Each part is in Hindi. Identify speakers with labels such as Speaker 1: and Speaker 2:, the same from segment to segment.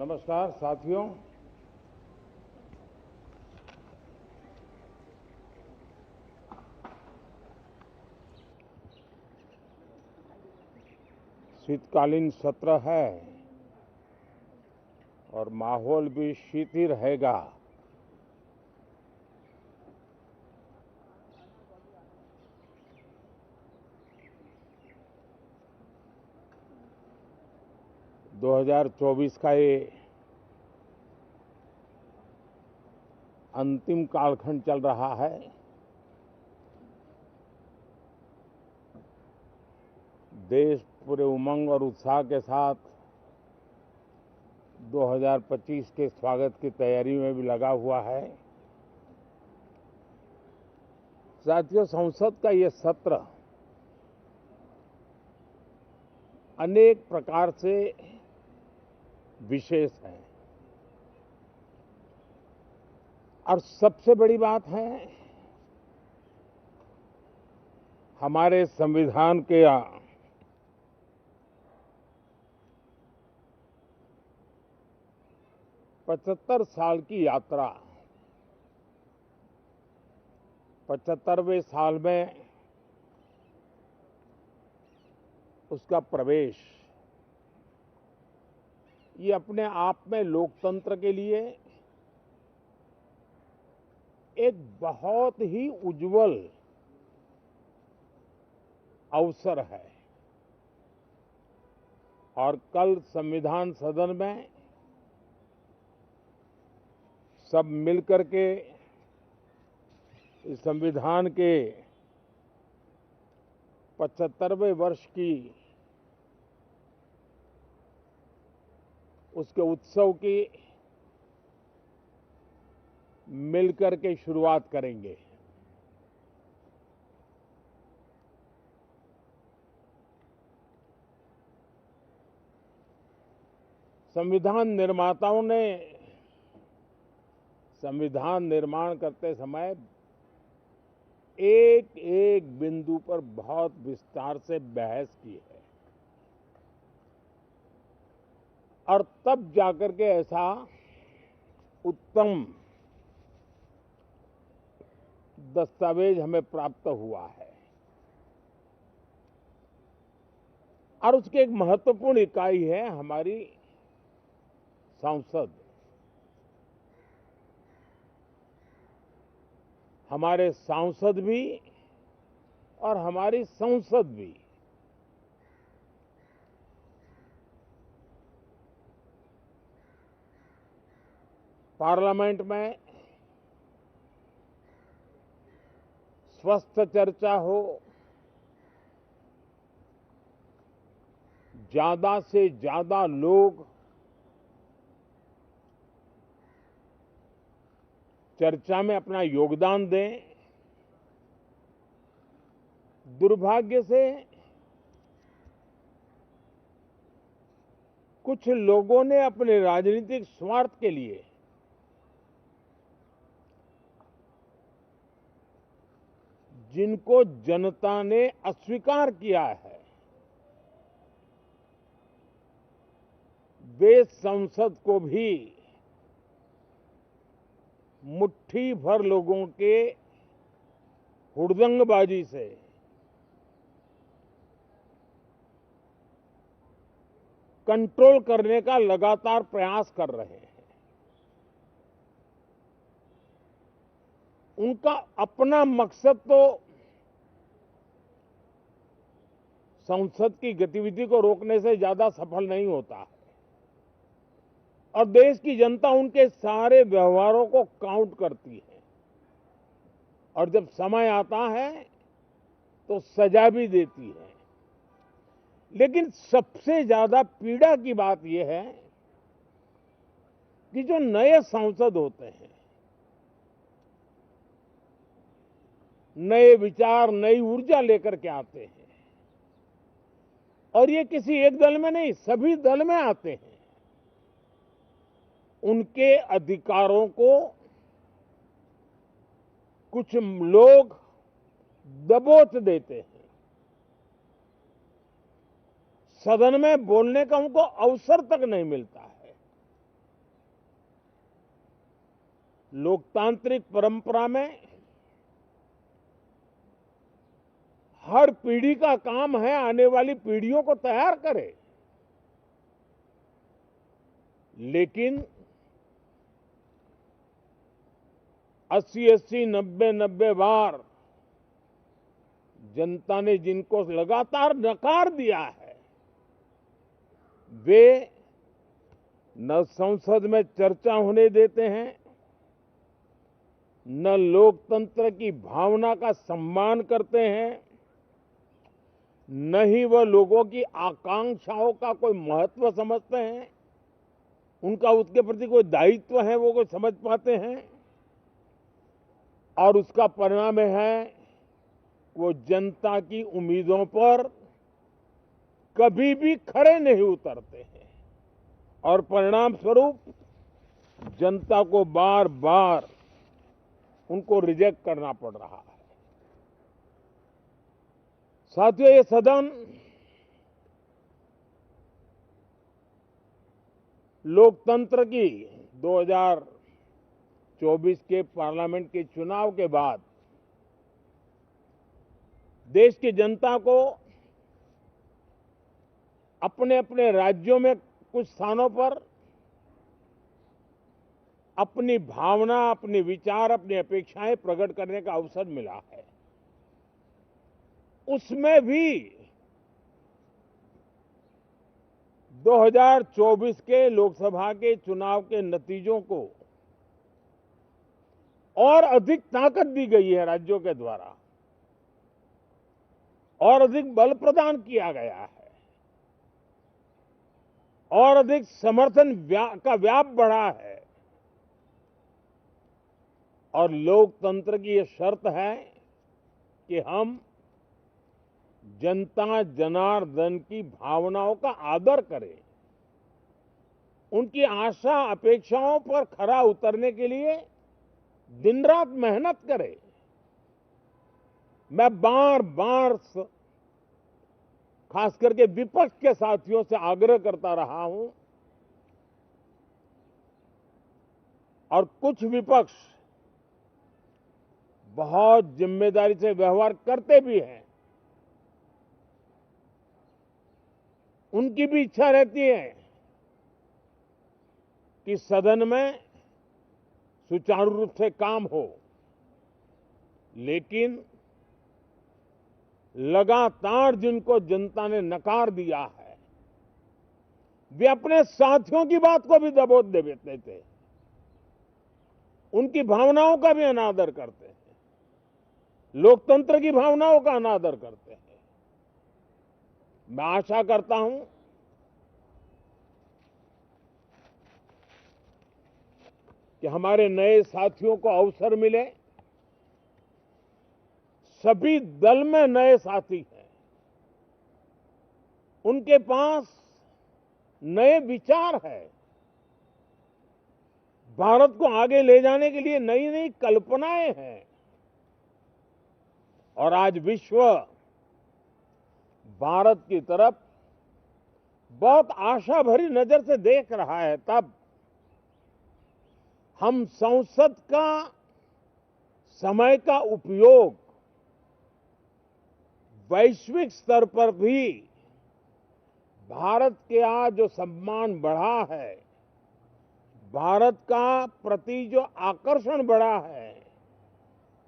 Speaker 1: नमस्कार साथियों। शीतकालीन सत्र है और माहौल भी शीत ही रहेगा। दो 2024 का ये अंतिम कालखंड चल रहा है। देश पूरे उमंग और उत्साह के साथ 2025 के स्वागत की तैयारी में भी लगा हुआ है। साथियों, संसद का ये सत्र अनेक प्रकार से विशेष है और सबसे बड़ी बात है हमारे संविधान के 75 साल की यात्रा, 75वें साल में उसका प्रवेश, ये अपने आप में लोकतंत्र के लिए एक बहुत ही उज्जवल अवसर है। और कल संविधान सदन में सब मिलकर के इस संविधान के 75वें वर्ष की उसके उत्सव की मिलकर के शुरुआत करेंगे। संविधान निर्माताओं ने संविधान निर्माण करते समय एक एक बिंदु पर बहुत विस्तार से बहस की है और तब जाकर के ऐसा उत्तम दस्तावेज हमें प्राप्त हुआ है। और उसकी एक महत्वपूर्ण इकाई है हमारी संसद। हमारे सांसद भी और हमारी संसद भी पार्लियामेंट में स्वस्थ चर्चा हो, ज्यादा से ज्यादा लोग चर्चा में अपना योगदान दें। दुर्भाग्य से कुछ लोगों ने अपने राजनीतिक स्वार्थ के लिए जिनको जनता ने अस्वीकार किया है, वे संसद को भी मुट्ठी भर लोगों के हुड़दंगबाजी से कंट्रोल करने का लगातार प्रयास कर रहे हैं। उनका अपना मकसद तो संसद की गतिविधि को रोकने से ज्यादा सफल नहीं होता है और देश की जनता उनके सारे व्यवहारों को काउंट करती है और जब समय आता है तो सजा भी देती है। लेकिन सबसे ज्यादा पीड़ा की बात यह है कि जो नए सांसद होते हैं, नए विचार, नई ऊर्जा लेकर के आते हैं और ये किसी एक दल में नहीं, सभी दल में आते हैं। उनके अधिकारों को कुछ लोग दबोच देते हैं। सदन में बोलने का उनको अवसर तक नहीं मिलता है। लोकतांत्रिक परंपरा में हर पीढ़ी का काम है आने वाली पीढ़ियों को तैयार करे, लेकिन 80-80, 90-90 बार जनता ने जिनको लगातार नकार दिया है, वे न संसद में चर्चा होने देते हैं, न लोकतंत्र की भावना का सम्मान करते हैं, न ही वह लोगों की आकांक्षाओं का कोई महत्व समझते हैं, उनका उसके प्रति कोई दायित्व है वो कोई समझ पाते हैं। और उसका परिणाम है वो जनता की उम्मीदों पर कभी भी खरे नहीं उतरते हैं और परिणाम स्वरूप जनता को बार बार उनको रिजेक्ट करना पड़ रहा है। साथियों, ये सदन लोकतंत्र की 2024 के पार्लियामेंट के चुनाव के बाद देश की जनता को अपने अपने राज्यों में कुछ स्थानों पर अपनी भावना, अपने विचार, अपनी अपेक्षाएं प्रकट करने का अवसर मिला है। उसमें भी 2024 के लोकसभा के चुनाव के नतीजों को और अधिक ताकत दी गई है राज्यों के द्वारा, और अधिक बल प्रदान किया गया है, और अधिक समर्थन का व्याप बढ़ा है। और लोकतंत्र की ये शर्त है कि हम जनता जनार्दन की भावनाओं का आदर करें, उनकी आशा अपेक्षाओं पर खरा उतरने के लिए दिन रात मेहनत करें। मैं बार बार खास करके विपक्ष के साथियों से आग्रह करता रहा हूं, और कुछ विपक्ष बहुत जिम्मेदारी से व्यवहार करते भी हैं। उनकी भी इच्छा रहती है कि सदन में सुचारू रूप से काम हो, लेकिन लगातार जिनको जनता ने नकार दिया है, वे अपने साथियों की बात को भी दबोच देते थे, उनकी भावनाओं का भी अनादर करते हैं, लोकतंत्र की भावनाओं का अनादर करते हैं। मैं आशा करता हूं कि हमारे नए साथियों को अवसर मिले। सभी दल में नए साथी हैं, उनके पास नए विचार है, भारत को आगे ले जाने के लिए नई नई कल्पनाएं हैं। और आज विश्व भारत की तरफ बहुत आशा भरी नजर से देख रहा है, तब हम संसद का समय का उपयोग वैश्विक स्तर पर भी भारत के आज जो सम्मान बढ़ा है, भारत का प्रति जो आकर्षण बढ़ा है,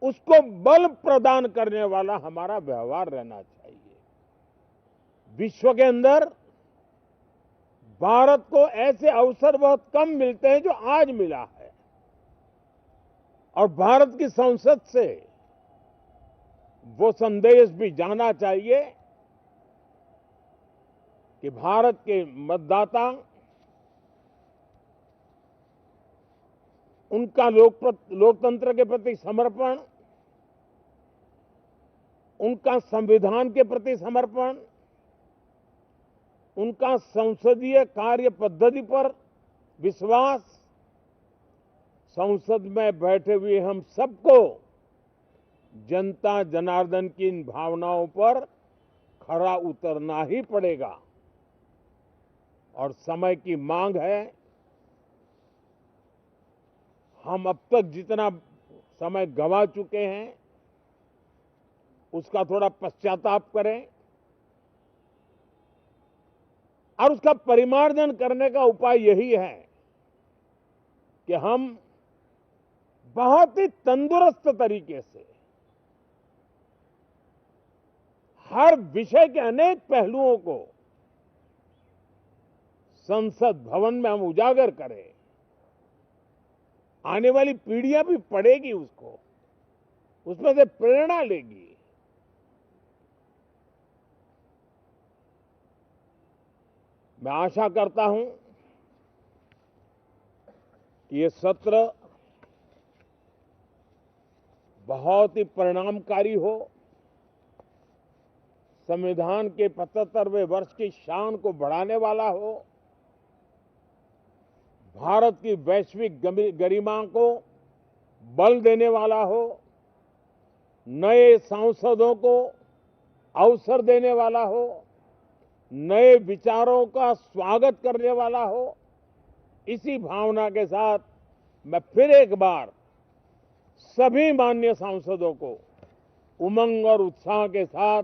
Speaker 1: उसको बल प्रदान करने वाला हमारा व्यवहार रहना चाहिए। विश्व के अंदर भारत को ऐसे अवसर बहुत कम मिलते हैं जो आज मिला है, और भारत की संसद से वो संदेश भी जाना चाहिए कि भारत के मतदाता उनका लोकतंत्र के प्रति समर्पण, उनका संविधान के प्रति समर्पण, उनका संसदीय कार्य पद्धति पर विश्वास, संसद में बैठे हुए हम सबको जनता जनार्दन की इन भावनाओं पर खरा उतरना ही पड़ेगा। और समय की मांग है, हम अब तक जितना समय गंवा चुके हैं उसका थोड़ा पश्चाताप करें और उसका परिमार्जन करने का उपाय यही है कि हम बहुत ही तंदुरुस्त तरीके से हर विषय के अनेक पहलुओं को संसद भवन में हम उजागर करें। आने वाली पीढ़ियां भी पढ़ेगी उसको, उसमें से प्रेरणा लेगी। मैं आशा करता हूं कि ये सत्र बहुत ही परिणामकारी हो, संविधान के 75वें वर्ष की शान को बढ़ाने वाला हो, भारत की वैश्विक गरिमा को बल देने वाला हो, नए सांसदों को अवसर देने वाला हो, नए विचारों का स्वागत करने वाला हो। इसी भावना के साथ मैं फिर एक बार सभी माननीय सांसदों को उमंग और उत्साह के साथ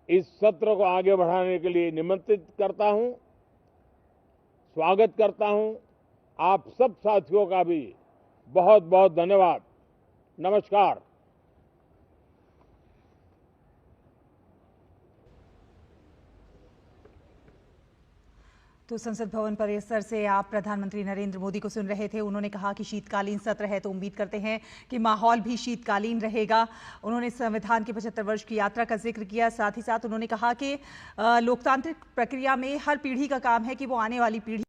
Speaker 1: इस सत्र को आगे बढ़ाने के लिए निमंत्रित करता हूं, स्वागत करता हूं। आप सब साथियों का भी बहुत बहुत धन्यवाद। नमस्कार।
Speaker 2: तो संसद भवन परिसर से आप प्रधानमंत्री नरेंद्र मोदी को सुन रहे थे। उन्होंने कहा कि शीतकालीन सत्र है तो उम्मीद करते हैं कि माहौल भी शीतकालीन रहेगा। उन्होंने संविधान के 75 वर्ष की यात्रा का जिक्र किया। साथ ही साथ उन्होंने कहा कि लोकतांत्रिक प्रक्रिया में हर पीढ़ी का काम है कि वो आने वाली पीढ़ी